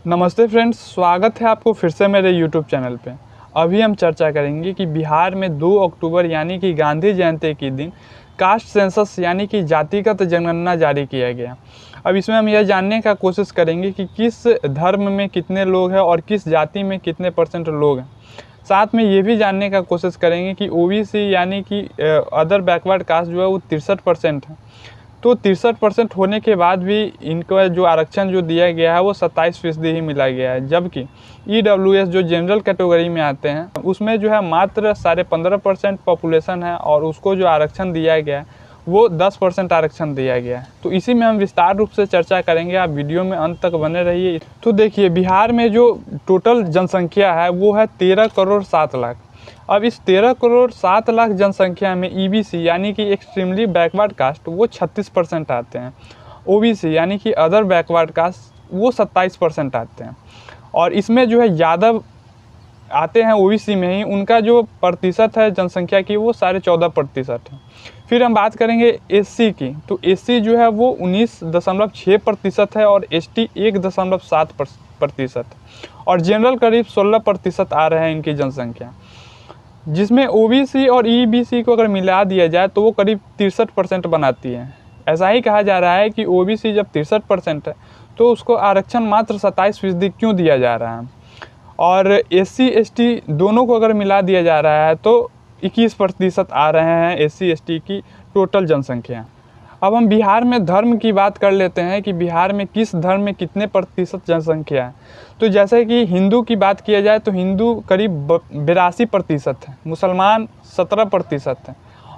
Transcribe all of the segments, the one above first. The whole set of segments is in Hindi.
नमस्ते फ्रेंड्स, स्वागत है आपको फिर से मेरे यूट्यूब चैनल पे। अभी हम चर्चा करेंगे कि बिहार में 2 अक्टूबर यानी कि गांधी जयंती के दिन कास्ट सेंसस यानी कि जातिगत जनगणना जारी किया गया। अब इसमें हम यह जानने का कोशिश करेंगे कि किस धर्म में कितने लोग हैं और किस जाति में कितने % लोग हैं। साथ में ये भी जानने का कोशिश करेंगे कि ओबीसी यानी कि अदर बैकवर्ड कास्ट जो है वो 63% है। तो 63% होने के बाद भी इनका जो आरक्षण जो दिया गया है वो 27% ही मिला गया है, जबकि ईडब्ल्यूएस जो जनरल कैटेगरी में आते हैं उसमें जो है मात्र 15.5% पॉपुलेशन है और उसको जो आरक्षण दिया गया है वो 10% आरक्षण दिया गया है। तो इसी में हम विस्तार रूप से चर्चा करेंगे, आप वीडियो में अंत तक बने रहिए। तो देखिए, बिहार में जो टोटल जनसंख्या है वो है 13 करोड़ 7 लाख। अब इस 13 करोड़ 7 लाख जनसंख्या में ईबीसी यानी कि एक्सट्रीमली बैकवर्ड कास्ट वो 36% आते हैं, ओबीसी यानी कि अदर बैकवर्ड कास्ट वो 27% आते हैं। और इसमें जो है यादव आते हैं ओबीसी में ही, उनका जो प्रतिशत है जनसंख्या की वो 14.5% है। फिर हम बात करेंगे एससी की, तो एससी जो है वो 19.6% है और एसटी 1.7% और जनरल करीब 16% आ रहे हैं इनकी जनसंख्या, जिसमें ओबीसी और ईबीसी को अगर मिला दिया जाए तो वो करीब 63% बनाती है। ऐसा ही कहा जा रहा है कि ओबीसी जब 63% है तो उसको आरक्षण मात्र 27% क्यों दिया जा रहा है, और एससी एसटी दोनों को अगर मिला दिया जा रहा है तो 21% आ रहे हैं एससी एसटी की टोटल जनसंख्या। अब हम बिहार में धर्म की बात कर लेते हैं कि बिहार में किस धर्म में कितने % जनसंख्या है। तो जैसे कि हिंदू की बात किया जाए तो हिंदू करीब 82% है, मुसलमान 17% है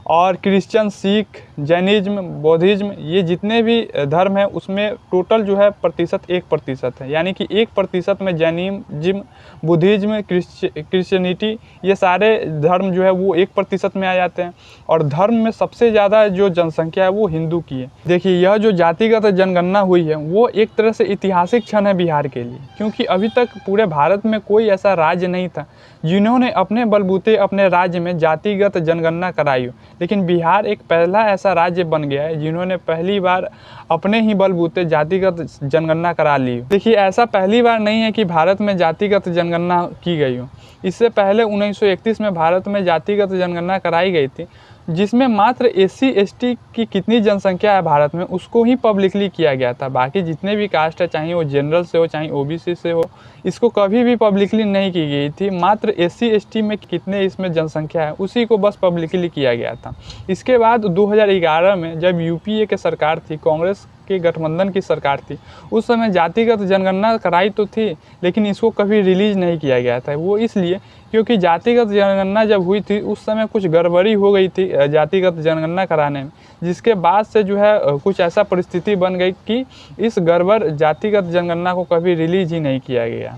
और क्रिश्चियन, सिख, जैनिज्म, बौद्धिज्म ये जितने भी धर्म हैं उसमें टोटल जो है प्रतिशत 1% है। यानी कि 1% में जैनिज्म, बुद्धिज्म, क्रिश्चियनिटी ये सारे धर्म जो है वो 1% में आ जाते हैं। और धर्म में सबसे ज़्यादा जो जनसंख्या है वो हिंदू की है। देखिए, यह जो जातिगत जनगणना हुई है वो एक तरह से ऐतिहासिक क्षण है बिहार के लिए, क्योंकि अभी तक पूरे भारत में कोई ऐसा राज्य नहीं था जिन्होंने अपने बलबूते अपने राज्य में जातिगत जनगणना कराई हो। लेकिन बिहार एक पहला ऐसा राज्य बन गया है जिन्होंने पहली बार अपने ही बलबूते जातिगत जनगणना करा ली हो। देखिए, ऐसा पहली बार नहीं है कि भारत में जातिगत जनगणना की गई हो। इससे पहले 1931 में भारत में जातिगत जनगणना कराई गई थी, जिसमें मात्र एससी एसटी की कितनी जनसंख्या है भारत में उसको ही पब्लिकली किया गया था। बाकी जितने भी कास्ट है, चाहे वो जनरल से हो चाहे ओबीसी से हो, इसको कभी भी पब्लिकली नहीं की गई थी। मात्र एससी एसटी में कितने इसमें जनसंख्या है उसी को बस पब्लिकली किया गया था। इसके बाद 2011 में जब यूपीए की सरकार थी, कांग्रेस के गठबंधन की सरकार थी, उस समय जातिगत जनगणना कराई तो थी लेकिन इसको कभी रिलीज नहीं किया गया था। वो इसलिए क्योंकि जातिगत जनगणना जब हुई थी उस समय कुछ गड़बड़ी हो गई थी जातिगत जनगणना कराने में, जिसके बाद से जो है कुछ ऐसा परिस्थिति बन गई कि इस गड़बड़ जातिगत जनगणना को कभी रिलीज ही नहीं किया गया।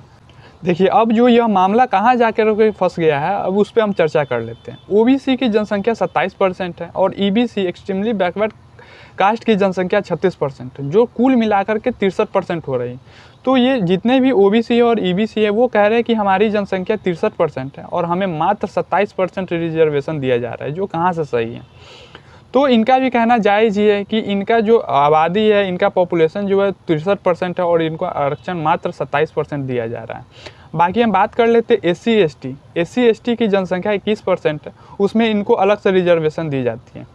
देखिए, अब जो यह मामला कहाँ जाकर फंस गया है अब उस पर हम चर्चा कर लेते हैं। ओबीसी की जनसंख्या 27% है और ईबीसी एक्सट्रीमली बैकवर्ड कास्ट की जनसंख्या 36% है, जो कुल मिलाकर के 63% हो रही है। तो ये जितने भी ओबीसी और ईबीसी है वो कह रहे हैं कि हमारी जनसंख्या 63% है और हमें मात्र 27% रिजर्वेशन दिया जा रहा है, जो कहाँ से सही है। तो इनका भी कहना जायज़ ही है कि इनका जो आबादी है, इनका पॉपुलेशन जो है 63% है और इनको आरक्षण मात्र 27% दिया जा रहा है। बाकी हम बात कर लेते हैं एससी एसटी की जनसंख्या 21% है, उसमें इनको अलग से रिजर्वेशन दी जाती है।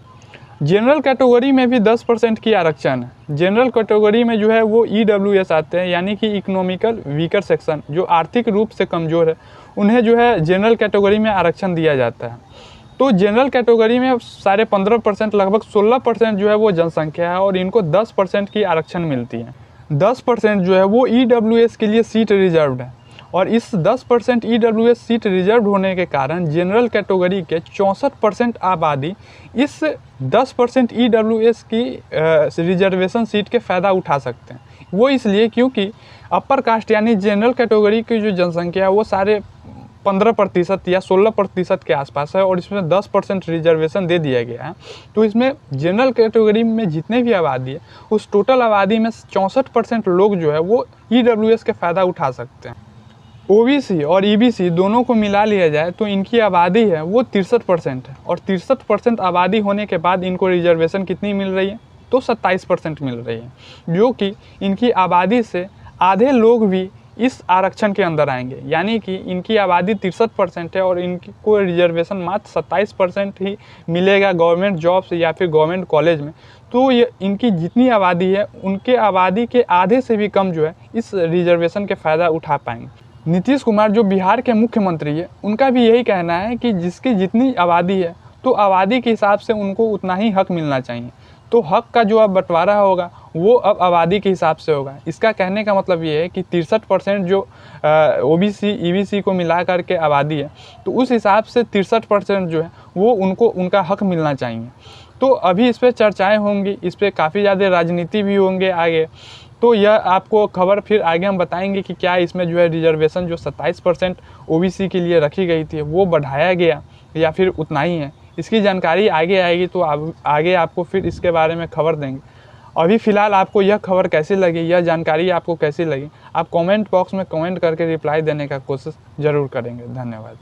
जनरल कैटेगरी में भी 10% की आरक्षण है। जनरल कैटेगरी में जो है वो ईडब्ल्यूएस आते हैं, यानी कि इकोनॉमिकल वीकर सेक्शन, जो आर्थिक रूप से कमज़ोर है, उन्हें जो है जनरल कैटेगरी में आरक्षण दिया जाता है। तो जनरल कैटेगरी में 15.5% लगभग 16% जो है वो जनसंख्या है और इनको 10% की आरक्षण मिलती है। 10% जो है वो ईडब्ल्यूएस के लिए सीट रिजर्व्ड है और इस 10% ईडब्ल्यूएस सीट रिजर्व होने के कारण जनरल कैटेगरी के 64% आबादी इस 10% ईडब्ल्यूएस की रिजर्वेशन सीट के फ़ायदा उठा सकते हैं। वो इसलिए क्योंकि अपर कास्ट यानी जनरल कैटेगरी की जो जनसंख्या है वो 15% या 16% के आसपास है और इसमें 10% रिजर्वेशन दे दिया गया है। तो इसमें जनरल कैटेगरी में जितने भी आबादी है उस टोटल आबादी में 64% लोग जो है वो ईडब्ल्यूएस के फ़ायदा उठा सकते हैं। ओबीसी और ईबीसी दोनों को मिला लिया जाए तो इनकी आबादी है वो 63% है और 63% आबादी होने के बाद इनको रिजर्वेशन कितनी मिल रही है तो 27% मिल रही है, जो कि इनकी आबादी से आधे लोग भी इस आरक्षण के अंदर आएंगे। यानी कि इनकी आबादी 63% है और इनको रिजर्वेशन मात्र 27% ही मिलेगा गवर्नमेंट जॉब से या फिर गवर्नमेंट कॉलेज में। तो ये इनकी जितनी आबादी है उनके आबादी के आधे से भी कम जो है इस रिजर्वेशन के फ़ायदा उठा पाएंगे। नीतीश कुमार जो बिहार के मुख्यमंत्री है उनका भी यही कहना है कि जिसकी जितनी आबादी है तो आबादी के हिसाब से उनको उतना ही हक मिलना चाहिए। तो हक का जो अब बंटवारा होगा वो अब आबादी के हिसाब से होगा। इसका कहने का मतलब ये है कि 63% जो ओबीसी ईबीसी को मिला करके आबादी है तो उस हिसाब से 63% जो है वो उनको उनका हक मिलना चाहिए। तो अभी इस पर चर्चाएँ होंगी, इस पर काफ़ी ज़्यादा राजनीति भी होंगे आगे। तो यह आपको खबर फिर आगे हम बताएंगे कि क्या इसमें जो है रिजर्वेशन जो 27% ओबीसी के लिए रखी गई थी वो बढ़ाया गया या फिर उतना ही है। इसकी जानकारी आगे आएगी तो आगे आपको फिर इसके बारे में खबर देंगे। अभी फ़िलहाल आपको यह खबर कैसी लगी, यह जानकारी आपको कैसी लगी, आप कमेंट बॉक्स में कमेंट करके रिप्लाई देने का कोशिश ज़रूर करेंगे। धन्यवाद।